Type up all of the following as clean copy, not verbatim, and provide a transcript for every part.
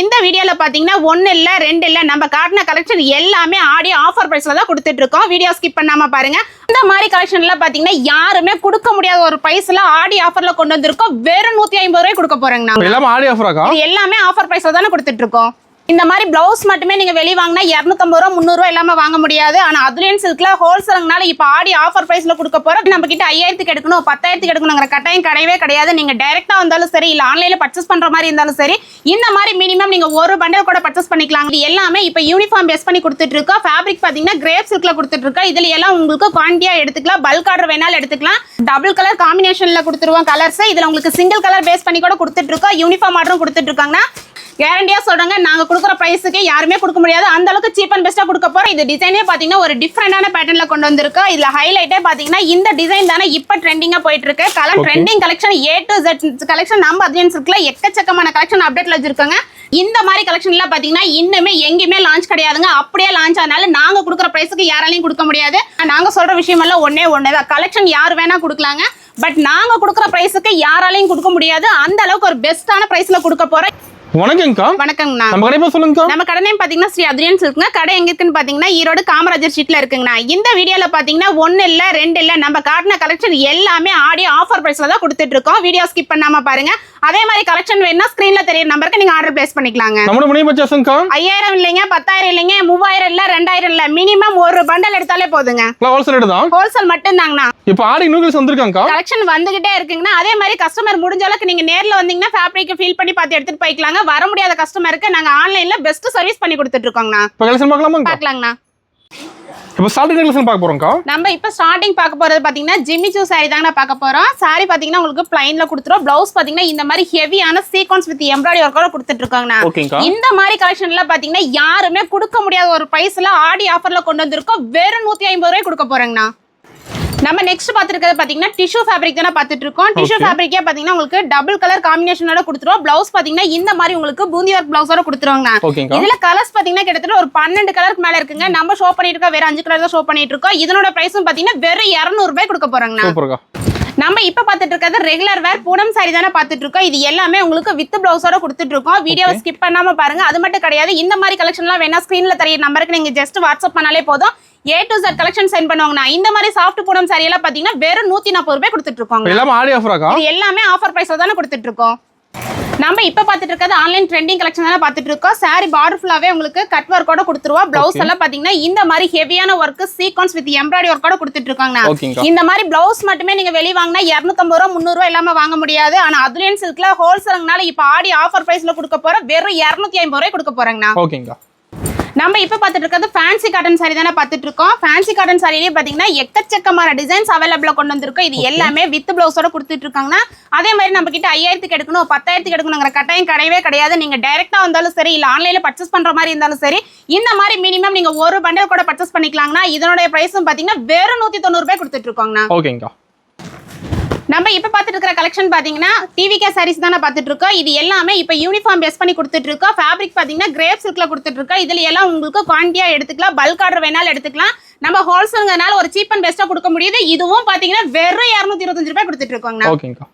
இந்த வீடியோல பாத்தீங்கன்னா ஒன்னு இல்ல ரெண்டு இல்ல நம்ம காட்டின கலெக்ஷன் எல்லாமே ஆடி ஆஃபர் பிரைஸ்ல தான் கொடுத்துட்டு இருக்கோம். வீடியோ ஸ்கிப் பண்ணாம பாருங்க. இந்த மாதிரி கலெக்ஷன்ல பாத்தீங்கன்னா யாருமே கொடுக்க முடியாத ஒரு பிரைஸ்ல ஆடி ஆஃபர்ல கொண்டு வந்திருக்கோம். வெறும் 150 ரூபாய் கொடுக்க போறேங்க. எல்லாமே ஆடி ஆஃபரா? இது எல்லாமே ஆஃபர் பிரைஸ்ல தான கொடுத்துட்டு இருக்கோம். இந்த மாதிரி பிளவுஸ் மட்டுமே நீங்க வெளிய வாங்கினா 250 ரூபாய் 300 ரூபாய் எல்லாமே வாங்க முடியாது. ஆனா அதுலயும் சில்க்ல ஹோல்சேல்னால இப்ப ஆடி ஆஃபர் பிரைஸ்ல கொடுக்க போறோம். நம்ம கிட்ட 5000க்கு எடுக்கணும் 10,000க்கு எடுக்கணும்ங்கற கட்டாயம் கிடையவே கிடையாது. நீங்க டைரக்டா வந்தாலும் சரி இல்ல ஆன்லைன்ல பர்ச்சேஸ் பண்ற மாதிரி இருந்தாலும் சரி இந்த மாதிரி மினிமம் நீங்க ஒரு பண்டல் கூட பர்ச்சேஸ் பண்ணிக்கலாம். இது எல்லாமே இப்ப யூனிஃபார்ம் பேஸ் பண்ணி கொடுத்துட்டு இருக்கோம். ஃபேப்ரிக் பாத்தீங்கன்னா கிரேப் சில்க்ல கொடுத்துட்டு இருக்கோம். இதுல எல்லாம் உங்களுக்கு குவாண்டிட்டியா எடுத்துக்கலாம். பல்க் ஆர்டர் வேணாலும் எடுத்துக்கலாம். டபுள் கலர் காம்பினேஷன்ல கொடுத்துருவோம் கலர்ஸ். இதுல உங்களுக்கு சிங்கிள் கலர் பேஸ் பண்ணி கூட கொடுத்துட்டு இருக்கோம். யூனிஃபார்ம் ஆர்டரும் கொடுத்துட்டு இருக்காங்க. கேரண்டியா சொல்றாங்க நாங்க கொடுக்குற பிரைஸ்க்கு யாருமே கொடுக்க முடியாது. அந்த அளவுக்கு சீப் அண்ட் பெஸ்டா கொடுக்க போறோம். இந்த டிசைனே பாத்தீங்கன்னா ஒரு டிஃபரெண்டான பேட்டர்ன்ல கொண்டு வந்திருக்கோம். இதுல ஹைலைட்டே பாத்தீங்கன்னா இந்த டிசைன் தானே இப்ப ட்ரெண்டிங்கா போயிட்டு இருக்கு. Colour trending collection A to Z collection நம்ம அட்வான்ஸ் இருக்குல எக்கச்சக்கமான கலெக்ஷன் அப்டேட்ல வச்சிருக்காங்க. இந்த மாதிரி கலெக்ஷன் எல்லாம் பாத்தீங்கன்னா இன்னுமே எங்கேயுமே லான்ச் கிடையாதுங்க. அப்படியே லான்ச் ஆனாலும் நாங்க கொடுக்குற பிரைஸ்க்கு யாராலையும் கொடுக்க முடியாது. நாங்க சொல்ற விஷயம் எல்லாம் ஒன்னேதான். கலெக்ஷன் யார் வேணா கொடுக்கலாங்க. பட் நாங்க கொடுக்குற பிரைஸ்க்கு யாராலையும் கொடுக்க முடியாது. அந்த அளவுக்கு ஒரு பெஸ்டான பிரைஸ்ல கொடுக்க போறோம். வணக்கம்க்கா. வணக்கங்கண்ணா. நம்ம கடை பேர் சொல்லுங்க. நம்ம கடை நேம் பாத்தீங்கன்னா ஸ்ரீ அத்ரியன் சில்க்ங்க. கடை எங்க இருக்குன்னு பாத்தீங்கன்னா ஈரோடு காமராஜர் ஸ்ட்ரீட்ல இருக்குங்கண்ணா. இந்த வீடியோல பாத்தீங்கன்னா ஒன்னு இல்ல ரெண்டு இல்ல நம்ம காட்டின கலெக்ஷன் எல்லாமே ஆடி ஆஃபர் பிரைஸ்ல தான் கொடுத்துட்டு இருக்கோம். வீடியோ ஸ்கிப் பண்ணாம பாருங்க. அதே மாதிரி கலெக்ஷன் வேணும்னா ஸ்கிரீன்ல தெரியற நம்பருக்கு நீங்க ஆர்டர் பிளேஸ் பண்ணிக்கலாங்க. நம்மளோட மினிமம் பர்சேஸ்ங்கா 5000 இல்லைங்க 10000 இல்லைங்க 3000 இல்ல 2000 இல்ல மினிமம் ஒரு பண்டல் எடுத்தாலே போதுங்க. ஹோல்சேல் ரேட் தான். ஹோல்சேல் மட்டும் தாங்கண்ணா. இப்போ ஆடி நியூஸ் வந்திருக்காங்க. கலெக்ஷன் வந்துகிட்டே இருக்குங்கண்ணா. அதே மாதிரி கஸ்டமர் முடிஞ்ச அளவுக்கு நீங்க நேர்ல வந்தீங்கன்னா ஃபேப்ரிக் ஃபீல் பண்ணி பார்த்து எடுத்துட்டு போய்க்கலாங்க. வர முடியாத கஸ்டமருக்கு நாங்க ஆன்லைன்ல பெஸ்ட் சர்வீஸ் பண்ணி கொடுத்துட்டு இருக்கோங்கண்ணா. இப்போ கலெக்ஷன் பார்க்கலாமா? பார்க்கலாங்கண்ணா. இப்போ ஸ்டார்டிங் கலெக்ஷன் பார்க்க போறோம்க்கா. நம்ம இப்போ ஸ்டார்டிங் பார்க்க போறது பாத்தீங்கன்னா ஜிமிச்சூ saree தாங்க பார்க்க போறோம். saree பாத்தீங்கன்னா உங்களுக்கு பிளைன்ல கொடுத்துறோம். பிளவுஸ் பாத்தீங்கன்னா இந்த மாதிரி ஹெவியான சீக்வென்ஸ் வித் எம்ப்ராய்டரி ஒர்க்கோட கொடுத்துட்டு இருக்காங்கண்ணா. இந்த மாதிரி கலெக்ஷன்ல பாத்தீங்கன்னா யாருமே கொடுக்க முடியாத ஒரு பிரைஸ்ல ஆடி ஆஃபர்ல கொண்டு வந்திருக்கோம். வெறும் 150 ரூபாய் கொடுக்க போறேங்கண்ணா. நம்ம நெக்ஸ்ட் பாத்துக்கிறது பாத்தீங்கன்னா டிஷ்யூ ஃபேப்ரிக் தான பாத்துட்டு இருக்கோம். டிஷ்யூ ஃபேப்ரிக்கே பாத்தீங்கன்னா உங்களுக்கு டபுள் கலர் காம்பினேஷனோட கொடுத்துறோம். பிளவுஸ் பாத்தீங்கன்னா இந்த மாதிரி உங்களுக்கு பூந்தி ஒர்க் பிளவுஸோட கொடுத்துருவாங்க. இதுல கலர்ஸ் பாத்தீங்கன்னா கிட்டத்தட்ட ஒரு 12 கலருக்கு மேல இருக்குங்க. நம்ம ஷோ பண்ணிட்டு இருக்க வேற 5 கலர் தான் ஷோ பண்ணிட்டு இருக்கோம். இதனோட பிரைஸும் பாத்தீங்கன்னா வெறும் 200 ரூபாய் கொடுக்க போறாங்கண்ணா. நம்ம இப்ப பாத்துட்டு இருக்கிறது ரெகுலர் வேர் பூனம் சாரி தானே பாத்துட்டு இருக்கோம். இது எல்லாமே உங்களுக்கு வித் பிளவுஸோட கொடுத்துட்டு இருக்கோம். வீடியோ ஸ்கிப் பண்ணாம பாருங்க. அது மட்டும் கிடையாது. இந்த மாதிரி கலெக்ஷன் எல்லாம் வேணா ஸ்கிரீன்ல தெரிய நம்பருக்கு நீங்க ஜஸ்ட் வாட்ஸ்அப் பண்ணாலே போதும். A to Z collection sent பண்ணுவாங்கண்ணா. இந்த மாதிரி சாஃப்ட் பூனம் சாரி எல்லாம் பாத்தீங்கன்னா வெறும் 140 ரூபாய் கொடுத்துட்டு இருக்கோம். எல்லாமே ஆடி ஆஃபராக்கா? இது எல்லாமே ஆஃபர் பிரைஸ்ல தானே கொடுத்துட்டு இருக்கோம். நம்ம இப்ப பாத்துட்டு இருக்கிறது ஆன்லைன் ட்ரெண்டிங் கலெக்ஷன் தானே பாத்துட்டு இருக்கோம். saree பார்டர் ஃபுல்லாவே உங்களுக்கு கட் வர்க்கோட கொடுத்துருவோம். பிளவுஸ் எல்லாம் பாத்தீங்கன்னா இந்த மாதிரி ஹெவியான ஒர்க் சீக்வென்ஸ் வித் எம்ப்ராய்டரி ஒர்க்கோட கொடுத்துட்டு இருக்காங்க. இந்த மாதிரி பிளவுஸ் மட்டுமே நீங்க வெளிய வாங்கினா 250 ரூபாய் 300 ரூபாய் எல்லாமே வாங்க முடியாது. ஆனா அதுலயும் சில்க்ல ஹோல்சேல்னால இப்ப ஆடி ஆஃபர் பிரைஸ்ல கொடுக்க போறோம். வெறும் 250 ரூபாய் கொடுக்க போறாங்கண்ணா. ஓகேங்க. நம்ம இப்ப பாத்துட்டு இருக்கிறது ஃபேன்சி காட்டன் சாரி தானே பாத்துட்டு இருக்கோம். ஃபேன்சி காட்டன் சாரிலேயே பாத்தீங்கன்னா எக்கச்சக்கமான டிசைன்ஸ் அவைலபிளா கொண்டு வந்திருக்கோம். இது எல்லாமே வித் பிளவுஸோட கொடுத்துட்டு இருக்காங்கன்னா. அதே மாதிரி நம்ம கிட்ட 5000க்கு எடுக்கணும் 10,000க்கு எடுக்கணுங்கிற கட்டாயம் கிடையவே கிடையாது. நீங்க டைரக்டா வந்தாலும் சரி இல்ல ஆன்லைன்ல பர்ச்சேஸ் பண்ற மாதிரி இருந்தாலும் சரி இந்த மாதிரி மினிமம் நீங்க ஒரு பண்டல் கூட பர்ச்சேஸ் பண்ணிக்கலாங்கன்னா. இதனுடைய பிரைஸும் பாத்தீங்கன்னா வெறும் 190 ரூபாய் கொடுத்துட்டு இருக்கோங்கண்ணா. ஓகேங்க. நம்ம இப்ப பாத்துட்டு இருக்கிற கலெக்ஷன் பாத்தீங்கன்னா டிவிகே சாரீஸ் தானே பாத்துட்டு இருக்கோம். இது எல்லாமே இப்ப யூனிஃபார்ம் பேஸ் பண்ணி கொடுத்துட்டு இருக்கோம். ஃபேப்ரிக் பாத்தீங்கன்னா கிரேப் சில்க்ல கொடுத்துட்டு இருக்கோம். இதுல எல்லாம் உங்களுக்கு குவாண்டிட்டியா எடுத்துக்கலாம். பல்க் ஆர்டர் வேணாலும் எடுத்துக்கலாம். நம்ம ஹோல்சேல்ங்கனால ஒரு சீப் அண்ட் பெஸ்டா கொடுக்க முடியுது. இதுவும் பாத்தீங்கன்னா வெறும் 225 ரூபாய் கொடுத்துட்டு இருக்கோங்கண்ணா. ஓகேங்க.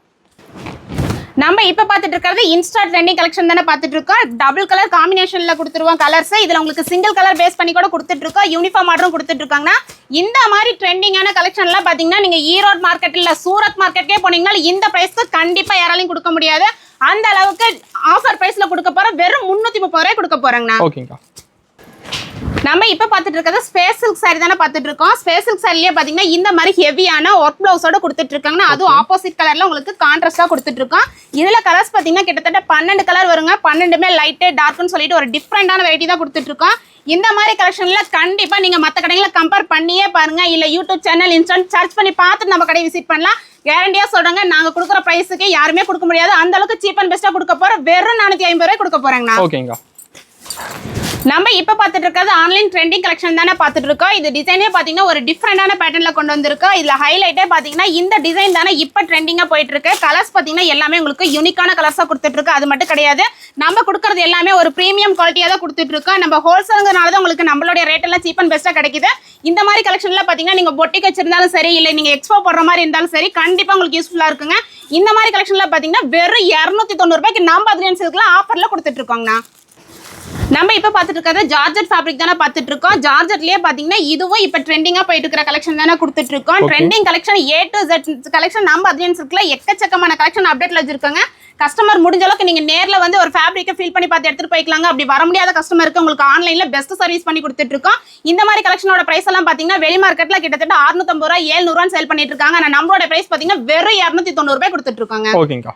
நம்ம இப்ப பாத்துட்டு இருக்கிறது இன்ஸ்டா ட்ரெண்டிங் கலெக்ஷன் தானே பாத்துட்டு இருக்கோம். டபுள் கலர் காம்பினேஷன்ல கொடுத்துருவோம் கலர்ஸ். இதுல உங்களுக்கு சிங்கிள் கலர் பேஸ் பண்ணி கூட கொடுத்துட்டு இருக்கோம். யூனிஃபார்ம் ஆர்டரும் கொடுத்துட்டு இருக்காங்கன்னா. இந்த மாதிரி ட்ரெண்டிங்கான கலெக்ஷன் எல்லாம் பாத்தீங்கன்னா நீங்க ஈரோடு மார்க்கெட் இல்ல சூரத் மார்க்கெட்லயே போனீங்கன்னா இந்த பிரைஸ்க்கு கண்டிப்பா யாராலையும் கொடுக்க முடியாது. அந்த அளவுக்கு ஆஃபர் பிரைஸ்ல கொடுக்க போறோம். வெறும் 330 ரூபாய் கொடுக்க போறாங்கண்ணா. ஓகேங்க. நம்ம இப்ப பாத்துட்டு இருக்கிறது ஸ்பேஸ் சில்க் சாரி தானே பாத்துட்டு இருக்கோம். ஸ்பேஸ் சில்க் சாரிலேயே பாத்தீங்கன்னா இந்த மாதிரி ஹெவியான ஒர்க் பிளவுஸோட கொடுத்துட்டு இருக்காங்கன்னா. அதுவும் ஆப்போசிட் கலர்ல உங்களுக்கு கான்ட்ராஸ்டா கொடுத்துட்டு இருக்கோம். இதுல கலர்ஸ் பாத்தீங்கன்னா கிட்டத்தட்ட 12 கலர் வருங்க. 12மே லைட் டார்க்னு சொல்லிட்டு ஒரு டிஃப்ரெண்டான வெரைட்டி தான் கொடுத்துட்டு இருக்கோம். இந்த மாதிரி கலெக்ஷன்ல கண்டிப்பா நீங்க மத்த கடைகளை கம்பேர் பண்ணியே பாருங்க. இல்ல யூடியூப் சேனல் இன்ஸ்டன்ட் சர்ச் பண்ணி பார்த்துட்டு நம்ம கடையை விசிட் பண்ணலாம். கேரண்டியா சொல்றாங்க நாங்க கொடுக்குற பிரைஸுக்கு யாருமே கொடுக்க முடியாது. அந்த அளவுக்கு சீப் அண்ட் பெஸ்டா கொடுக்க போறோம். வெறும் 450 ரூபாய் கொடுக்க போறாங்கண்ணா. ஓகேங்க. நம்ம இப்ப பாத்துட்டு இருக்கிறது ஆன்லைன் ட்ரெண்டிங் கலெக்ஷன் தானே பாத்துட்டு இருக்கோம். இது டிசைனே பாத்தீங்கன்னா ஒரு டிஃபரெண்டான பேட்டர்ன்ல கொண்டு வந்திருக்கோம். இதுல ஹைலைட்டே பாத்தீங்கன்னா இந்த டிசைன் தானே இப்ப ட்ரெண்டிங்கா போயிட்டு இருக்கு. கலர்ஸ் பாத்தீங்கன்னா எல்லாமே உங்களுக்கு யூனிக்கான கலர்ஸா கொடுத்துட்டு இருக்கு. அது மட்டும் கிடையாது. நம்ம கொடுக்கறது எல்லாமே ஒரு பிரீமியம் குவாலிட்டியா தான் கொடுத்துட்டு இருக்கோம். நம்ம ஹோல்சேல்ங்கனால தான் உங்களுக்கு நம்மளுடைய ரேட் எல்லாம் சீப் அண்ட் பெஸ்டா கிடைக்குது. இந்த மாதிரி கலெக்ஷன்ல பாத்தீங்கன்னா நீங்க பொட்டிக் வச்சிருந்தாலும் சரி இல்ல நீங்க எக்ஸ்போ போடுற மாதிரி இருந்தாலும் சரி கண்டிப்பா உங்களுக்கு யூஸ்ஃபுல்லா இருக்குங்க. இந்த மாதிரி கலெக்ஷன்ல பாத்தீங்கன்னா வெறும் 290 ரூபாய்க்கு நம்ம அட்வான்ஸ் சில்க்ல ஆஃபர்ல கொடுத்துட்டு இருக்கோங்கண்ணா. நம்ம இப்ப பாத்துட்டு இருக்கிறது ஜார்ஜெட் ஃபேப்ரிக் தானே பாத்துட்டு இருக்கோம். ஜார்ஜெட்லயே பாத்தீங்கன்னா இதுவும் இப்ப ட்ரெண்டிங்கா போயிட்டு இருக்கிற கலெக்ஷன் தானே கொடுத்துட்டு இருக்கோம். Trending collection A to Z collection நம்ம அட்வான்ஸ் இருக்குல எக்கச்சக்கமான கலெக்ஷன் அப்டேட்ல வச்சிருக்காங்க. கஸ்டமர் முடிஞ்ச அளவுக்கு நீங்க நேர்ல வந்து ஒரு ஃபேப்ரிக்கை ஃபீல் பண்ணி பார்த்து எடுத்துட்டு போய்க்கலாங்க. அப்படி வர முடியாத கஸ்டமருக்கு உங்களுக்கு ஆன்லைன்ல பெஸ்ட் சர்வீஸ் பண்ணி கொடுத்துட்டு இருக்கோம். இந்த மாதிரி கலெக்ஷனோட பிரைஸ் எல்லாம் பாத்தீங்கன்னா வெளி மார்க்கெட்ல கிட்டத்தட்ட 650 ரூபாய் 700 ரூபாய் சேல் பண்ணிட்டு இருக்காங்க. ஆனா நம்மளோட பிரைஸ் பாத்தீங்கன்னா வெறும் 290 ரூபாய் கொடுத்துட்டு இருக்காங்க. ஓகேங்கா.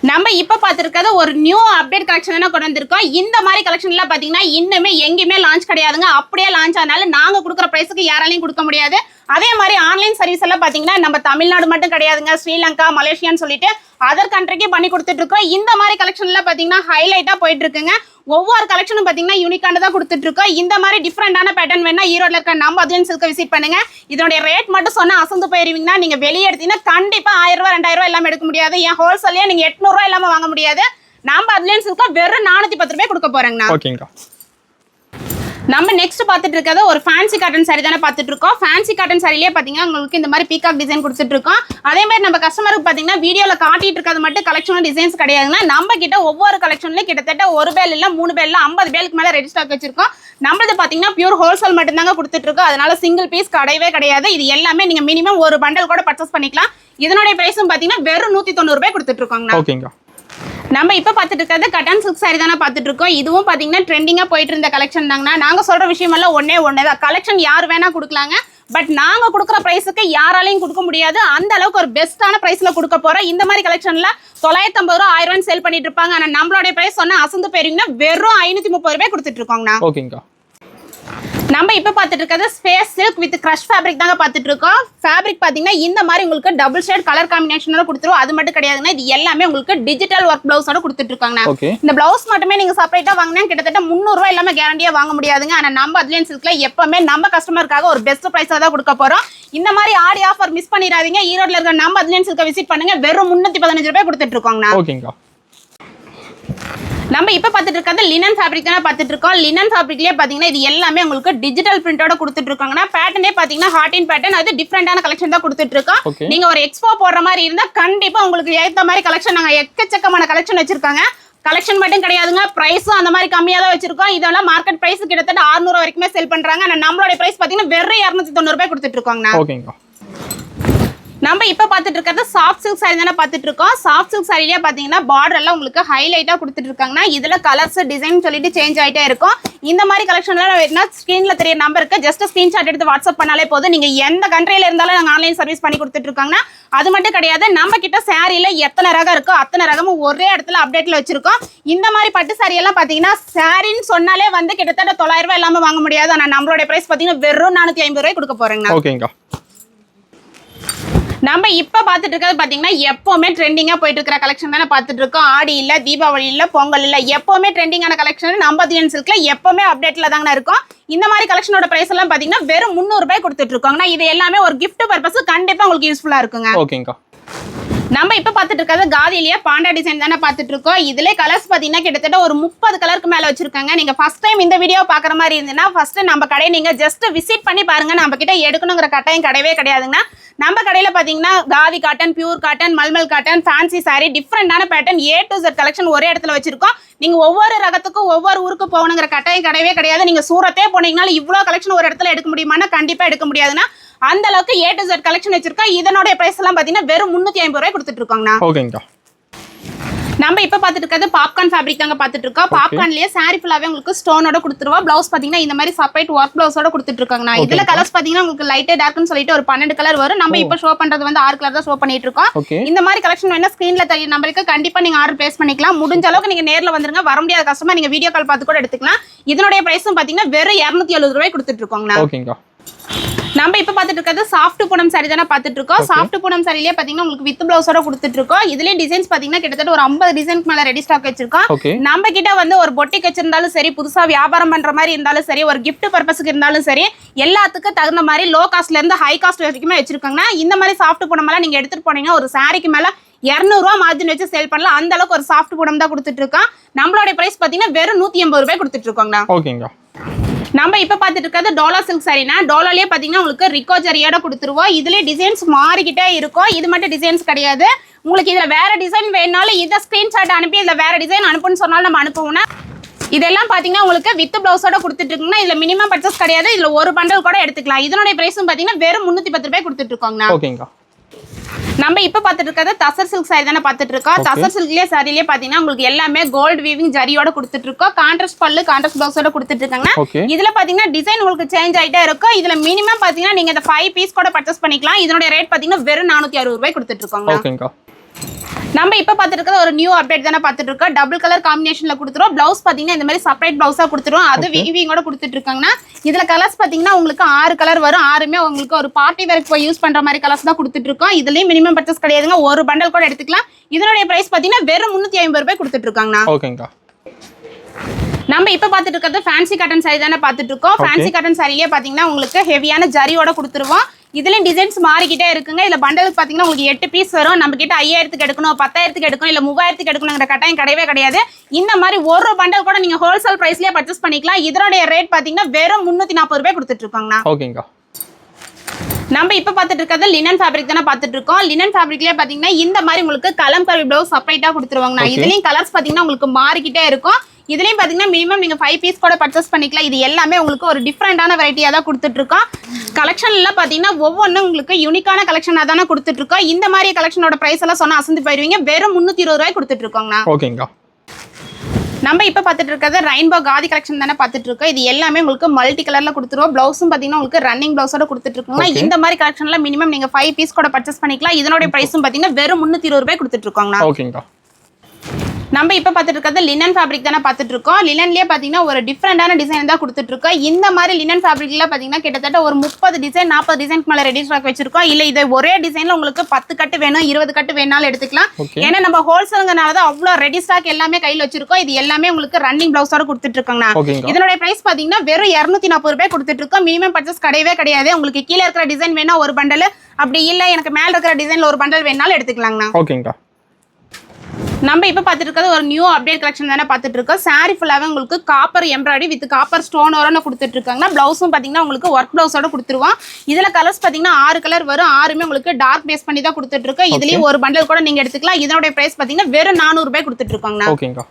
நம்ம இப்ப பாத்துருக்கிறது ஒரு நியூ அப்டேட் கலெக்ஷன் தானே கொண்டு வந்திருக்கோம். இந்த மாதிரி கலெக்ஷன்ல பாத்தீங்கன்னா இன்னுமே எங்கேயுமே லான்ச் கிடையாதுங்க. அப்படியே லான்ச் ஆனால நாங்க கொடுக்குற பிரைஸுக்கு யாராலையும் கொடுக்க முடியாது. அதே மாதிரி ஆன்லைன் சர்வீஸ் எல்லாம் பாத்தீங்கன்னா நம்ம தமிழ்நாடு மட்டும் கிடையாதுங்க, ஸ்ரீலங்கா, மலேசியான்னு சொல்லிட்டு அதர் கண்ட்ரிக்கு பண்ணி கொடுத்துட்டு இருக்கோம். இந்த மாதிரி கலெக்ஷன்ல பாத்தீங்கன்னா ஹைலைட்டா போயிட்டு இருக்குங்க. ஒவ்வொரு கலெக்ஷனும் பாத்தீங்கன்னா யூனிக்கானதா கொடுத்துட்டு இருக்கோம். இந்த மாதிரி டிஃப்ரெண்டான பேட்டர்ன் வேணா ஈரோட்ல இருக்க நம்ம அட்வான்ஸ் சில்க் விசிட் பண்ணுங்க. இதோட ரேட் மட்டும் சொன்னா அசந்து போயிருவீங்கன்னா நீங்க வெளியே எடுத்தீங்கன்னா கண்டிப்பா 1000 ரூபாய் 2000 ரூபாய் எல்லாம் எடுக்க முடியாது. என் ஹோல்சேல்ல நீங்க 800 ரூபாய் இல்லாம வாங்க முடியாது. நம்ம அட்வான்ஸ் சில்க் வெறும் 410 ரூபாய் கொடுக்க போறேங்கண்ணா. ஓகேங்கா. நம்ம நெக்ஸ்ட் பாத்துட்டு இருக்கிறது ஒரு ஃபேன்சி காட்டன் சாரி தானே பாத்துட்டு இருக்கோம். ஃபேன்சி காட்டன் சாரிலேயே பாத்தீங்கன்னா உங்களுக்கு இந்த மாதிரி பீகாக் டிசைன் கொடுத்துட்டு இருக்கோம். அதே மாதிரி நம்ம கஸ்டமருக்கு பாத்தீங்கன்னா வீடியோல காட்டிட்டு இருக்கிறது மட்டும் கலெக்ஷன் டிசைன்ஸ் கிடையாதுன்னா நம்ம கிட்ட ஒவ்வொரு கலெக்ஷன்லயும் கிட்டத்தட்ட 1 பேல் இல்ல 3 பேல் 50 பேலுக்கு மேல ரெடி ஸ்டாக் வச்சிருக்கோம். நம்மளது பாத்தீங்கன்னா பியூர் ஹோல்சேல் மட்டும் தாங்க கொடுத்துட்டு இருக்கோம். அதனால சிங்கிள் பீஸ் கிடையவே கிடையாது. இது எல்லாமே நீங்க மினிமம் ஒரு பண்டல் கூட பர்ச்சேஸ் பண்ணிக்கலாம். இதனுடைய பிரைஸும் பாத்தீங்கன்னா வெறும் 190 ரூபாய் கொடுத்துட்டு இருக்கோங்க. ஓகேங்கா. நம்ம இப்ப பாத்துட்டு இருக்கிறது கட்டன் சில்க் சாரி தானே பாத்துட்டு இருக்கோம். இதுவும் பாத்தீங்கன்னா ட்ரெண்டிங்கா போயிட்டு இருந்த கலெக்ஷன் தாங்கண்ணா. நாங்க சொல்ற விஷயம் எல்லாம் ஒன்னேதான். கலெக்ஷன் யார் வேணா கொடுக்கலாங்க. பட் நாங்க கொடுக்குற பிரைஸுக்கு யாராலையும் கொடுக்க முடியாது. அந்த அளவுக்கு ஒரு பெஸ்டான பிரைஸ்ல கொடுக்க போறோம். இந்த மாதிரி கலெக்ஷன்ல 950 ரூபாய் 1000 ரூபாய் சேல் பண்ணிட்டு இருப்பாங்க. ஆனா நம்மளோட பிரைஸ் சொன்னா அசந்து போயிருவீங்கன்னா வெறும் 530 ரூபாய் கொடுத்துட்டு இருக்கோங்கண்ணா. ஓகேங்கா. நம்ம இப்ப பாத்துட்டு இருக்கிறது space silk with crush fabric தாங்க பாத்துட்டு இருக்கோம். ஃபேப்ரிக் பாத்தீங்கன்னா இந்த மாதிரி உங்களுக்கு டபுள் ஷேட் கலர் காம்பினேஷனோட கொடுத்துருவோம். அது மட்டும் கிடையாதுன்னா இது எல்லாமே உங்களுக்கு டிஜிட்டல் ஒர்க் பிளவுஸோட கொடுத்துட்டு இருக்காங்க. இந்த பிளவுஸ் மட்டுமே நீங்க செப்பரேட்டா வாங்கினா கிட்டத்தட்ட 300 ரூபாய் இல்லாம கேரண்டியா வாங்க முடியாதுங்க. ஆனா நம்ம அட்வான்ஸ் சில்க்ல எப்பவுமே நம்ம கஸ்டமருக்காக ஒரு பெஸ்ட் பிரைஸா தான் கொடுக்க போறோம். இந்த மாதிரி ஆடி ஆஃபர் மிஸ் பண்ணிடாதீங்க. ஈரோட்ல இருக்க நம்ம அட்வான்ஸ் சில்க விசிட் பண்ணுங்க. வெறும் 315 ரூபாய் கொடுத்துட்டு இருக்கோங்கண்ணா. ஓகேங்கா. நம்ம இப்ப பாத்துட்டு இருக்கிறது லினன் ஃபேப்ரிக் தானே பாத்துட்டு இருக்கோம். லினன் ஃபேப்ரிக்லயே பாத்தீங்கன்னா இது எல்லாமே உங்களுக்கு டிஜிட்டல் பிரிண்டோட கொடுத்துட்டு இருக்காங்கன்னா பேட்டர்னே பாத்தீங்கன்னா ஹார்டின் பேட்டர்ன். அது டிஃப்ரெண்டான கலெக்ஷன் தான் கொடுத்துட்டு இருக்கோம். நீங்க ஒரு எக்ஸ்போ போடுற மாதிரி இருந்தா கண்டிப்பா உங்களுக்கு ஏத்த மாதிரி கலெக்ஷன் நாங்க எக்கச்சக்கமான கலெக்ஷன் வச்சிருக்காங்க. கலெக்ஷன் மட்டும் கிடையாதுங்க, பிரைஸும் அந்த மாதிரி கம்மியா தான் வச்சிருக்கோம். இதெல்லாம் மார்க்கெட் பிரைஸ் கிட்டத்தட்ட 600 வரைக்குமே செல் பண்றாங்க. ஆனா நம்மளோட பிரைஸ் பாத்தீங்கன்னா வெறும் 290 ரூபாய் கொடுத்துட்டு இருக்கோங்கண்ணா. ஓகேங்கா. நம்ம இப்ப பாத்துட்டு இருக்கிறது சாஃப்ட் சில்க் சாரி தானே பாத்துட்டு இருக்கோம். சாஃப்ட் சில்க் சாரிலேயே பாத்தீங்கன்னா பார்டர் எல்லாம் உங்களுக்கு ஹைலைட்டா கொடுத்துட்டு இருக்காங்கன்னா இதுல கலர்ஸ் டிசைன் சொல்லிட்டு சேஞ்ச் ஆயிட்டே இருக்கும். இந்த மாதிரி கலெக்ஷன்லாம் வேணும்னா ஸ்கிரீன்ல தெரிய நம்பருக்கு ஜஸ்ட் ஸ்கிரீன்ஷாட் எடுத்து வாட்ஸ்அப் பண்ணாலே போதும். நீங்க எந்த கண்ட்ரியில இருந்தாலும் நாங்க ஆன்லைன் சர்வீஸ் பண்ணி கொடுத்துட்டு இருக்காங்கன்னா அது மட்டும் கிடையாது, நம்ம கிட்ட சாரியில எத்தனை ரகம் இருக்கோ அத்தனை ரகமும் ஒரே இடத்துல அப்டேட்ல வச்சிருக்கோம். இந்த மாதிரி பட்டு சாரி எல்லாம் பாத்தீங்கன்னா சாரின்னு சொன்னாலே வந்து கிட்டத்தட்ட 900 ரூபாய் இல்லாம வாங்க முடியாது. ஆனா நம்மளோட பிரைஸ் பாத்தீங்கன்னா வெறும் 450 ரூபாய் கொடுக்க போறேங்க. ஓகேங்கா. நம்ம இப்ப பாத்துட்டு இருக்கிறது பாத்தீங்கன்னா எப்பவுமே ட்ரெண்டிங்கா போயிட்டு இருக்கிற கலெக்ஷன் தானே பாத்துட்டு இருக்கோம். ஆடி இல்ல, தீபாவளி இல்ல, பொங்கல் இல்ல, எப்பவுமே ட்ரெண்டிங்கான கலெக்ஷன் நம்ம அட்வான்ஸ் சில்க்ல எப்பவுமே அப்டேட்ல தாங்க இருக்கும். இந்த மாதிரி கலெக்ஷனோட பிரைஸ் எல்லாம் பாத்தீங்கன்னா வெறும் 300 ரூபாய் கொடுத்துட்டு இருக்கோங்க. இது எல்லாமே ஒரு கிஃப்ட் பர்பஸ் கண்டிப்பா உங்களுக்கு யூஸ்ஃபுல்லா இருக்குங்க. ஓகேங்கா. நம்ம இப்ப பாத்துட்டு இருக்கிறது காதிலேயே பாண்டா டிசைன் தானே பாத்துட்டு இருக்கோம். இதுல கலர்ஸ் பாத்தீங்கன்னா கிட்டத்தட்ட ஒரு 30 கலருக்கு மேல வச்சிருக்காங்க. நீங்க ஃபர்ஸ்ட் டைம் இந்த வீடியோ பாக்குற மாதிரி இருந்தீங்கன்னா ஃபர்ஸ்ட் நம்ம கடையை நீங்க ஜஸ்ட் விசிட் பண்ணி பாருங்க. நம்ம கிட்ட எடுக்கணுங்கிற கட்டாயம் கிடையவே கிடையாதுங்கன்னா நம்ம கடையில பாத்தீங்கன்னா khadi cotton, pure cotton, malmal cotton, fancy sari, டிஃப்ரெண்டான pattern A to Z collection ஒரே இடத்துல வச்சிருக்கோம். நீங்க ஒவ்வொரு ரகத்துக்கும் ஒவ்வொரு ஊருக்கு போகணுங்கிற கட்டாயம் கிடையவே கிடையாது. நீங்க சூரத்தே போனீங்கனாலும் இவ்வளவு கலெக்ஷன் ஒரு இடத்துல எடுக்க முடியுமானா கண்டிப்பா எடுக்க முடியாதுன்னா அந்த அளவுக்கு A to Z கலெக்ஷன் வச்சிருக்கோம். இதனுடைய பிரைஸ் எல்லாம் பாத்தீங்கன்னா வெறும் 350 ரூபாய் கொடுத்துட்டு இருக்கோங்கண்ணா. ஓகேங்கா. நம்ம இப்ப பாத்துட்டு இருக்கிறது பாப்கார்ன் ஃபேப்ரிக் தாங்க பாத்துட்டு இருக்கோம். பாப்கார்ன்லயே சாரி ஃபுல்லாவே உங்களுக்கு ஸ்டோனோட கொடுத்துருவோம். பிளவுஸ் பாத்தீங்கன்னா இந்த மாதிரி செப்பரேட் ஒர்க் பிளவுஸோட கொடுத்துட்டு இருக்காங்கண்ணா. இதுல கலர்ஸ் பாத்தீங்கன்னா உங்களுக்கு லைட் டார்க்னு சொல்லிட்டு ஒரு 12 கலர் வரும். நம்ம இப்ப ஷோ பண்றது வந்து 6 கலர் தான் ஷோ பண்ணிட்டு இருக்கோம். இந்த மாதிரி கலெக்ஷன் வேணா ஸ்கிரீன்ல தெரிய நம்பருக்கு கண்டிப்பா நீங்க ஆர்டர் பிளேஸ் பண்ணிக்கலாம். முடிஞ்ச அளவுக்கு நீங்க நேர்ல வந்துருங்க. வர முடியாத கஸ்டமர் நீங்க வீடியோ கால் பார்த்து கூட எடுத்துக்கலாம். இதனுடைய பிரைஸும் பாத்தீங்கன்னா வெறும் 270 ரூபாய் கொடுத்துட்டு இருக்கோங்கண்ணா. ஓகேங்கா. நம்ம இப்ப பாத்துட்டு இருக்கிறது சாஃப்ட் பூனம் சாரி தானே பாத்துட்டு இருக்கோம். சாஃப்ட் பூனம் சாரிலேயே பாத்தீங்கன்னா உங்களுக்கு வித் பிளவுஸோட கொடுத்துட்டு இருக்கோம். இதுலயே டிசைன்ஸ் பாத்தீங்கன்னா கிட்டத்தட்ட ஒரு 50 டிசைன்க்கு மேல ரெடி ஸ்டாக் வச்சிருக்கோம். நம்ம கிட்ட வந்து ஒரு பொட்டிக் வச்சிருந்தாலும் சரி, புதுசா வியாபாரம் பண்ற மாதிரி இருந்தாலும் சரி, ஒரு கிஃப்ட் பர்பஸ்க்கு இருந்தாலும் சரி, எல்லாத்துக்கும் தகுந்த மாதிரி லோ காஸ்ட்ல இருந்து ஹை காஸ்ட் வரைக்குமே வச்சிருக்காங்கன்னா இந்த மாதிரி சாஃப்ட் பூனம் எல்லாம் நீங்க எடுத்துட்டு போனீங்கன்னா ஒரு சாரிக்கு மேல 200 ரூபாய் மார்ஜின் வச்சு சேல் பண்ணலாம். அந்த அளவுக்கு ஒரு சாஃப்ட் பூனம் தான் கொடுத்துட்டு இருக்கோம். நம்மளோட பிரைஸ் பாத்தீங்கன்னா வெறும் 180 ரூபாய் கொடுத்துட்டு இருக்கோங்கண்ணா. ஓகேங்கா. நம்ம இப்ப பாத்துட்டு இருக்கிறது டோலா சில்க் சாரினா டோலாலயே பாத்தீங்கன்னா உங்களுக்கு ரிக்கோ ஜரியோட கொடுத்துருவோம். இதுலயே டிசைன்ஸ் மாறிக்கிட்டே இருக்கும். இது மட்டும் டிசைன்ஸ் கிடையாது. உங்களுக்கு இதுல வேற டிசைன் வேணாலும் இதை ஸ்கிரீன்ஷாட் அனுப்பி இதுல வேற டிசைன் அனுப்புன்னு சொன்னாலும் நம்ம அனுப்புவோம்னா இதெல்லாம் பாத்தீங்கன்னா உங்களுக்கு வித் பிளவுஸோட கொடுத்துட்டு இருக்கோம்னா இதுல மினிமம் பர்ச்சேஸ் கிடையாது. இதுல ஒரு பண்டல் கூட எடுத்துக்கலாம். இதனுடைய பிரைஸும் பாத்தீங்கன்னா வெறும் 310 ரூபாய் கொடுத்துட்டு இருக்கோங்கண்ணா. ஓகேங்கா. நம்ம இப்ப பாத்துட்டு இருக்கிறது தசர் சில்க் சாரி தானே பாத்துட்டு இருக்கோம். தசர் சில்க்லயே சாரிலேயே பாத்தீங்கன்னா உங்களுக்கு எல்லாமே கோல்டு வீவிங் ஜரியோட கொடுத்துட்டு இருக்கோம். கான்ட்ராஸ்ட் பல்லு கான்ட்ராஸ்ட் பிளவுஸோட கொடுத்துட்டு இருக்காங்க. இதுல பாத்தீங்கன்னா டிசைன் உங்களுக்கு சேஞ்ச் ஆயிட்டே இருக்கும். இதுல மினிமம் பாத்தீங்கன்னா நீங்க இந்த 5 பீஸ் கூட பர்ச்சேஸ் பண்ணிக்கலாம். இதனுடைய ரேட் பாத்தீங்கன்னா வெறும் 460 ரூபாய் கொடுத்துட்டு இருக்கோங்க. ஓகேங்கா. நம்ம இப்ப பாத்துட்டு இருக்கிறது ஒரு நியூ அப்டேட் தானே பாத்துட்டு இருக்கோம். டபுள் கலர் காம்பினேஷன்ல கொடுத்துறோம். பிளவுஸ் பாத்தீங்கன்னா இந்த மாதிரி செப்பரேட் பிளவுஸா கொடுத்துருவோம். அது வீவிங்கோட கொடுத்துட்டு இருக்காங்கன்னா இதுல கலர்ஸ் பாத்தீங்கன்னா உங்களுக்கு 6 கலர் வரும். 6மே உங்களுக்கு ஒரு பார்ட்டி வேர்க்கு போய் யூஸ் பண்ற மாதிரி கலர்ஸ் தான் கொடுத்துட்டு இருக்கோம். இதுலயும் மினிமம் பர்ச்சேஸ் கிடையாதுங்க. ஒரு பண்டல் கூட எடுத்துக்கலாம். இதனுடைய பிரைஸ் பாத்தீங்கன்னா வெறும் 350 ரூபாய் கொடுத்துட்டு இருக்காங்கண்ணா. ஓகேங்கா. நம்ம இப்ப பாத்துட்டு இருக்கிறது ஃபேன்சி காட்டன் சாரி தானே பாத்துட்டு இருக்கோம். ஃபேன்சி காட்டன் சாரிலேயே பாத்தீங்கன்னா உங்களுக்கு ஹெவியான ஜரியோட கொடுத்துருவோம். இதுலயும் டிசைன்ஸ் மாறிக்கிட்டே இருக்குங்க. இதுல பண்டலுக்கு பாத்தீங்கன்னா உங்களுக்கு 8 பீஸ் வரும். நம்ம கிட்ட 5000க்கு எடுக்கணும், 10,000க்கு எடுக்கணும், இல்ல 3000க்கு எடுக்கணுங்கிற கட்டாயம் கிடையவே கிடையாது. இந்த மாதிரி ஒரு பண்டல் கூட நீங்க ஹோல்சேல் பிரைஸ்லயே பர்ச்சேஸ் பண்ணிக்கலாம். இதனுடைய ரேட் பாத்தீங்கன்னா வெறும் 340 ரூபாய் கொடுத்துட்டு இருக்காங்கண்ணா. ஓகேங்கா. நம்ம இப்ப பாத்துட்டு இருக்கிறது லினன் ஃபேப்ரிக் தானே பாத்துட்டு இருக்கோம். லினன் ஃபேப்ரிக்லயே பாத்தீங்கன்னா இந்த மாதிரி உங்களுக்கு கலம்கரி பிளவுஸ் செப்பரேட்டா கொடுத்துருவாங்கண்ணா. இதுலயும் கலர்ஸ் பாத்தீங்கன்னா உங்களுக்கு மாறிக்கிட்டே இருக்கும். இதுலயும் பாத்தீங்கன்னா மினிமம் நீங்க 5 பீஸ் கூட பர்ச்சேஸ் பண்ணிக்கலாம். இது எல்லாமே உங்களுக்கு ஒரு டிஃபரெண்டான வெரைட்டியா தான் கொடுத்துட்டு இருக்கோம். கலெக்ஷன்ல பாத்தீங்கன்னா ஒவ்வொன்றும் உங்களுக்கு யூனிக்கான கலெக்ஷனா தானே கொடுத்துட்டு இருக்கோம். இந்த மாதிரி கலெக்ஷனோட பிரைஸ் எல்லாம் சொன்னா அசந்து போயிருவீங்க. வெறும் 320 ரூபாய் கொடுத்துட்டு இருக்கோங்கண்ணா. ஓகேங்கா. நம்ம இப்ப பாத்துட்டு இருக்கிறது ரெயின்போ காதி கலெக்ஷன் தானே பாத்துட்டு இருக்கோம். இது எல்லாமே உங்களுக்கு மல்டி கலர்ல கொடுத்துருவோம். பிளவுஸும் பாத்தீங்கன்னா உங்களுக்கு ரன்னிங் பிளவுஸோட கொடுத்துட்டு இருக்கோங்க. இந்த மாதிரி கலெக்ஷன்ல மினிமம் நீங்க 5 பீஸ் கூட பர்ச்சேஸ் பண்ணிக்கலாம். இதனுடைய பிரைஸும் பாத்தீங்கன்னா வெறும் 320 ரூபாய் கொடுத்துட்டு இருக்கோங்கண்ணா. ஓகேங்கா. நம்ம இப்ப பாத்துட்டு இருக்கிறது லினன் ஃபேப்ரிக் தானே பாத்துட்டு இருக்கோம். லினன்லயே பாத்தீங்கன்னா ஒரு டிஃபரெண்டான டிசைன் தான் கொடுத்துட்டு இருக்கோம். இந்த மாதிரி லினன் ஃபேப்ரிக்ல பாத்தீங்கன்னா கிட்டத்தட்ட ஒரு 30 டிசைன் 40 டிசைனுக்கு மேல ரெடி ஸ்டாக் வச்சிருக்கோம். இல்ல இதை ஒரே டிசைன்ல உங்களுக்கு 10 கட்டு வேணும், 20 கட்டு வேணாலும் எடுத்துக்கலாம். ஏன்னா நம்ம ஹோல்சேல்ங்கனால தான் அவ்வளவு ரெடி ஸ்டாக் எல்லாமே கையில வச்சிருக்கோம். இது எல்லாமே உங்களுக்கு ரன்னிங் பிளவுஸோட கொடுத்துட்டு இருக்காங்க. இதனுடைய பிரைஸ் பாத்தீங்கன்னா வெறும் 240 ரூபாய் கொடுத்துட்டு இருக்கோம். மினிமம் பர்ச்சேஸ் கிடையவே கிடையாது. உங்களுக்கு கீழே இருக்கிற டிசைன் வேணா ஒரு பண்டல், அப்படி இல்ல எனக்கு மேல இருக்கிற டிசைன்ல ஒரு பண்டல் வேணாலும் எடுத்துக்கலாங்கண்ணா. ஓகேங்கா. நம்ம இப்ப பாத்துட்டு இருக்கிறது ஒரு நியூ அப்டேட் கலெக்ஷன் தானே பாத்துட்டு இருக்கோம். சாரி ஃபுல்லாவே உங்களுக்கு காப்பர் எம்ப்ராய்டரி வித் காப்பர் ஸ்டோனோட கொடுத்துட்டு இருக்காங்க. பிளவுஸும் பாத்தீங்கன்னா உங்களுக்கு ஒர்க் பிளவுஸோட கொடுத்துருவோம். இதுல கலர்ஸ் பாத்தீங்கன்னா 6 கலர் வரும். 6மே உங்களுக்கு டார்க் பேஸ் பண்ணி தான் கொடுத்துட்டு இருக்கோம். இதுலயும் ஒரு பண்டல் கூட நீங்க எடுத்துக்கலாம். இதனுடைய பிரைஸ் பாத்தீங்கன்னா வெறும் 400 ரூபாய் கொடுத்துட்டு இருக்காங்க. ஓகேங்கா.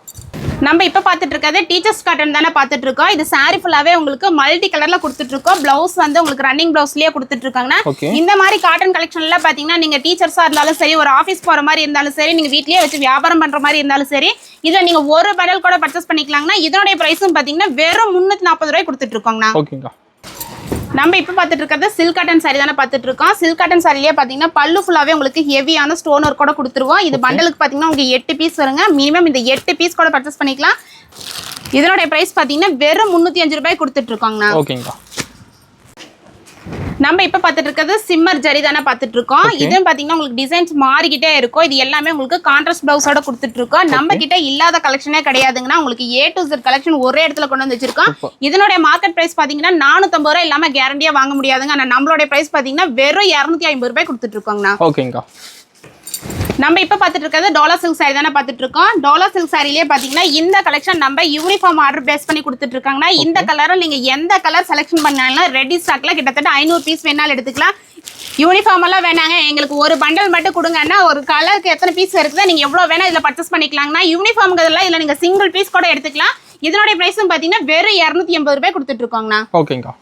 நம்ம இப்ப பாத்துட்டு இருக்கிறது டீச்சர்ஸ் காட்டன் தானே பாத்துட்டு இருக்கோம். இது சாரி ஃபுல்லாவே உங்களுக்கு மல்டி கலர்ல கொடுத்துட்டு இருக்கோம். பிளவுஸ் வந்து உங்களுக்கு ரன்னிங் பிளவுஸ்லயே கொடுத்துட்டு இருக்காங்க. இந்த மாதிரி காட்டன் கலெக்ஷன்ல பாத்தீங்கன்னா நீங்க டீச்சர்ஸா இருந்தாலும் சரி, ஒரு ஆபீஸ் போற மாதிரி இருந்தாலும் சரி, நீங்க வீட்லயே வச்சு வியாபாரம் பண்ற மாதிரி இருந்தாலும் சரி, இதுல நீங்க ஒரு பண்டல் கூட பர்ச்சேஸ் பண்ணிக்கலாங்கன்னா இதனுடைய பிரைஸும் பாத்தீங்கன்னா வெறும் 340 ரூபாய் கொடுத்துட்டு இருக்கோங்கண்ணா. ஓகேங்கா. நம்ம இப்ப பாத்துட்டு இருக்கிறது சில்க் காட்டன் சாரி தானே பாத்துட்டு இருக்கோம். சில்க் காட்டன் சாரிலேயே பாத்தீங்கன்னா பல்லு ஃபுல்லாவே உங்களுக்கு ஹெவியான ஸ்டோன் ஒர்க் கூட கொடுத்துருவோம். இது பண்டலுக்கு பாத்தீங்கன்னா உங்களுக்கு 8 பீஸ் வருங்க. மினிமம் இந்த 8 பீஸ் கூட பர்ச்சேஸ் பண்ணிக்கலாம். இதனுடைய பிரைஸ் பாத்தீங்கன்னா வெறும் 305 ரூபாய் கொடுத்துட்டு இருக்கோங்கண்ணா. ஓகேங்கா. நம்ம இப்ப பாத்துட்டு இருக்கிறது சிம்மர் ஜரி தானே பாத்துட்டு இருக்கோம். இதுவும் பாத்தீங்கன்னா உங்களுக்கு டிசைன்ஸ் மாறிக்கிட்டே இருக்கும். இது எல்லாமே உங்களுக்கு கான்ட்ராஸ்ட் பிளவுஸோட கொடுத்துட்டு இருக்கோம். நம்ம கிட்ட இல்லாத கலெக்ஷனே கிடையாதுங்கன்னா உங்களுக்கு A to Z கலெக்ஷன் ஒரே இடத்துல கொண்டு வந்து வச்சிருக்கோம். இதனுடைய மார்க்கெட் பிரைஸ் பாத்தீங்கன்னா 450 ரூபாய் இல்லாம கேரண்டியா வாங்க முடியாதுங்க. ஆனா நம்மளுடைய பிரைஸ் பாத்தீங்கன்னா வெறும் 250 ரூபாய் கொடுத்துட்டு இருக்கோங்கண்ணா. ஓகேங்கா. நம்ம இப்ப பாத்துட்டு இருக்கிறது டோலா சில்க் சாரி தானே பாத்துட்டு இருக்கோம். டோலா சில்க் சாரிலேயே பாத்தீங்கன்னா இந்த கலெக்ஷன் நம்ம யூனிஃபார்ம் ஆர்டர் பேஸ் பண்ணி கொடுத்துட்டு இருக்காங்கன்னா இந்த கலரும் நீங்க எந்த கலர் செலக்ஷன் பண்ணாலும் ரெடி ஸ்டாக்ல கிட்டத்தட்ட 500 பீஸ் வேணாலும் எடுத்துக்கலாம். யூனிஃபார்ம் எல்லாம் வேணாங்க, எங்களுக்கு ஒரு பண்டல் மட்டும் கொடுங்கன்னா ஒரு கலருக்கு எத்தனை பீஸ் இருக்குதோ நீங்க எவ்வளவு வேணா இதுல பர்ச்சேஸ் பண்ணிக்கலாங்கன்னா யூனிஃபார்ம்ங்கிறதுல இதுல நீங்க சிங்கிள் பீஸ் கூட எடுத்துக்கலாம். இதனுடைய பிரைஸும் பாத்தீங்கன்னா வெறும் 280 ரூபாய் கொடுத்துட்டு இருக்கோங்கண்ணா. ஓகேங்கா.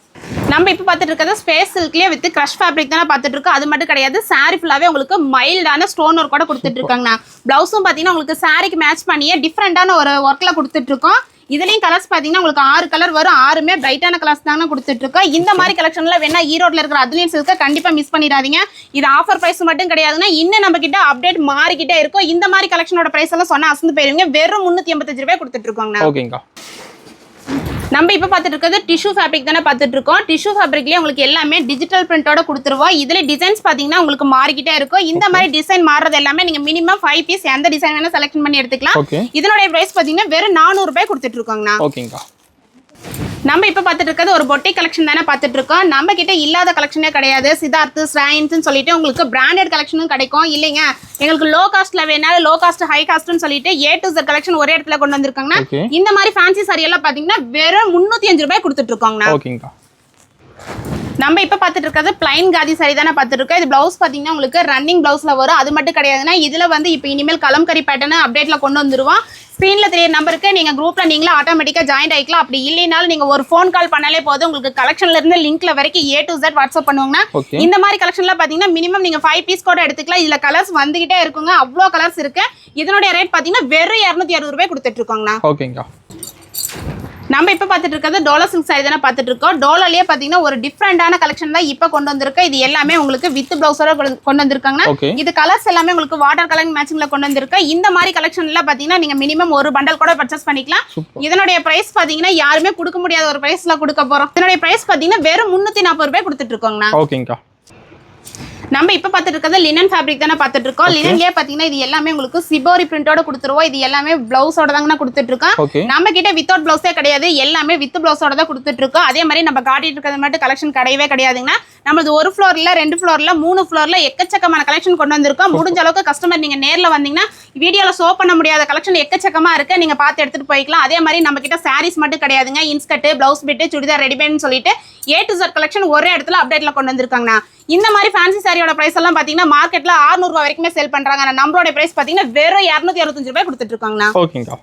நம்ம இப்ப பாத்துட்டு இருக்கிறது ஸ்பேஸ் சில்க்லயே வித் கிரஷ் ஃபேப்ரிக் தானே பாத்துட்டு இருக்கோம். அது மட்டும் கிடையாது, சாரி ஃபுல்லாவே உங்களுக்கு மைல்டான ஸ்டோன் ஒர்க் கூட கொடுத்துட்டு இருக்காங்கண்ணா. பிளவுஸும் பாத்தீங்கன்னா உங்களுக்கு சாரிக்கு மேட்ச் பண்ணியே டிஃப்ரெண்டான ஒரு ஒர்க்ல கொடுத்துட்டு இருக்கோம். இதுலயும் கலர்ஸ் பாத்தீங்கன்னா உங்களுக்கு 6 கலர் வரும். 6மே பிரைட்டான கலர்ஸ் தானே கொடுத்துட்டு இருக்கோம். இந்த மாதிரி கலெக்ஷன்ல வேணா ஈரோட்ல இருக்கிற அதுலயும் சில்க கண்டிப்பா மிஸ் பண்ணிடாதீங்க. இது ஆஃபர் பிரைஸ் மட்டும் கிடையாதுன்னா இன்னும் நம்ம கிட்ட அப்டேட் மாறிக்கிட்டே இருக்கும். இந்த மாதிரி கலெக்ஷனோட பிரைஸ் எல்லாம் சொன்னா அசந்து போயிருவீங்க. வெறும் 385 ரூபாய் கொடுத்துட்டு இருக்கோங்கண்ணா. ஓகேங்கா. நம்ம இப்ப பாத்துட்டு இருக்கிறது டிஷ்யூ ஃபேப்ரிக் தானே பாத்துட்டு இருக்கோம். டிஷ்யூ ஃபேப்ரிக்லயே உங்களுக்கு எல்லாமே டிஜிட்டல் பிரிண்டோட கொடுத்துருவோம். இதுல டிசைன்ஸ் பாத்தீங்கன்னா உங்களுக்கு மாறிக்கிட்டே இருக்கும். இந்த மாதிரி டிசைன் மாறுறது எல்லாமே நீங்க மினிமம் 5 பீஸ் எந்த டிசைன் வேணா செலக்ட் பண்ணி எடுத்துக்கலாம். இதனுடைய பிரைஸ் பாத்தீங்கன்னா வெறும் 400 ரூபாய் கொடுத்துட்டு இருக்கோங்கண்ணா. ஓகேங்கா. நம்ம இப்ப பாத்துட்டு இருக்கிறது ஒரு பொட்டிக் கலெக்ஷன் தானே பாத்துட்டு இருக்கோம். நம்ம கிட்ட இல்லாத கலெக்ஷனே கிடையாது. சித்தார்த் ஸ்ராயின்ஸ் சொல்லிட்டு உங்களுக்கு பிராண்டட் கலெக்ஷனும் கிடைக்கும். இல்லைங்க எங்களுக்கு லோ காஸ்ட்ல வேணாலும் லோ காஸ்ட் ஹை காஸ்ட்னு சொல்லிட்டு A to Z கலெக்ஷன் ஒரே இடத்துல கொண்டு வந்திருக்காங்கன்னா இந்த மாதிரி ஃபேன்சி சாரி எல்லாம் பாத்தீங்கன்னா வெறும் 305 ரூபாய் கொடுத்துட்டு இருக்கோங்கண்ணா. ஓகேங்கா. நம்ம இப்போ பார்த்துட்டு இருக்கிறது பிளைன் காதி சாரி தானே பார்த்துட்டு இருக்கோம். இது பிளவுஸ் பார்த்தீங்கன்னா உங்களுக்கு ரன்னிங் பிளவுஸ்ல வரும். அது மட்டும் கிடையாதுன்னா இதுல வந்து இப்போ இனிமேல் கலம்கரி பேட்டர்ன் அப்டேட்ல கொண்டு வந்துருவோம். ஸ்க்ரீன்ல தெரிய நம்பருக்கு நீங்க குரூப்ல நீங்களே ஆட்டோமேட்டிக்கா ஜாயின் ஆயிக்கலாம். அப்படி இல்லைனாலும் நீங்க ஒரு ஃபோன் கால் பண்ணாலே போதும், உங்களுக்கு கலெக்ஷன்ல இருந்து லிங்க்ல வரைக்கும் A to Z வாட்ஸ்அப் பண்ணுவாங்கன்னா இந்த மாதிரி கலெக்ஷன்ல பாத்தீங்கன்னா மினிமம் நீங்க 5 பீஸ் கூட எடுத்துக்கலாம். இதுல கலர்ஸ் வந்துகிட்டே இருக்குங்க, அவ்வளோ கலர்ஸ் இருக்கு. இதனுடைய ரேட் பாத்தீங்கன்னா வெறும் 260 ரூபாய் கொடுத்துட்டு இருக்கோங்கண்ணா. ஓகேங்கா. நம்ம இப்போ பார்த்துட்டு இருக்கிறது டோலா சில்க் சாரி தானே பார்த்துட்டு இருக்கோம். டோலாலேயே பார்த்தீங்கன்னா ஒரு டிஃப்ரெண்டான கலெக்ஷன் தான் இப்போ கொண்டு வந்திருக்கு. இது எல்லாமே உங்களுக்கு வித் பிளவுஸோட கொண்டு வந்திருக்காங்கன்னா இது கலர்ஸ் எல்லாமே உங்களுக்கு வாட்டர் கலர் மேட்சிங்ல கொண்டு வந்திருக்கு. இந்த மாதிரி கலெக்ஷன்ல பார்த்தீங்கன்னா நீங்க மினிமம் ஒரு பண்டல் கூட பர்ச்சேஸ் பண்ணிக்கலாம். இதனுடைய பிரைஸ் பார்த்தீங்கன்னா யாருமே கொடுக்க முடியாத ஒரு பிரைஸ்ல கொடுக்க போறோம். இதனுடைய பிரைஸ் பார்த்தீங்கன்னா வெறும் 340 ரூபாய் கொடுத்துட்டு இருக்கோங்கண்ணா. ஓகேங்கா. நம்ம இப்போ பார்த்துட்டு இருக்கிறது லினன் ஃபேப்ரிக் தானே பார்த்துட்டு இருக்கோம். லினன்லயே பாத்தீங்கன்னா இது எல்லாமே உங்களுக்கு சிபோரி பிரிண்டோட கொடுத்துருவோம். இது எல்லாமே பிளவுஸோட தாங்க கொடுத்துட்டு இருக்கோம். நம்ம கிட்ட வித்தவுட் பிளவுஸே கிடையாது, எல்லாமே வித் பிளவுஸோட தான் கொடுத்துட்டு இருக்கோம். அதே மாதிரி நம்ம காட்டிட்டு இருக்கிறது மட்டும் கலெக்ஷன் கிடையவே கிடையாதுங்கன்னா நம்மளது ஒரு ஃப்ளோர்ல 2 ஃப்ளோர்ல 3 ஃப்ளோர்ல எக்கச்சக்கமான கலெக்ஷன் கொண்டு வந்திருக்கோம். முடிஞ்ச அளவுக்கு கஸ்டமர் நீங்க நேர்ல வந்தீங்கன்னா வீடியோல ஷோ பண்ண முடியாத கலெக்ஷன் எக்கச்சக்கமா இருக்கு, நீங்க பார்த்து எடுத்துட்டு போய்க்கலாம். அதே மாதிரி நம்ம கிட்ட சாரீஸ் மட்டும் கிடையாதுங்க, இன்ஸ்கர்ட், பிளவுஸ் பிட், சுடிதார் ரெடிமேட்னு சொல்லிட்டு A to Z கலெக்ஷன் ஒரே இடத்துல அப்டேட்ல கொண்டு வந்திருக்காங்கண்ணா. இந்த மாதிரி ஃபேன்சி சாரியோட பிரைஸ் எல்லாம் பாத்தீங்கன்னா மார்க்கெட்ல 600 ரூபாய் வரைக்குமே சேல் பண்றாங்க. நம்மளோட பிரைஸ் பாத்தீங்கன்னா வெறும் 265 ரூபாய் கொடுத்துட்டு இருக்காங்கண்ணா. ஓகேங்கா.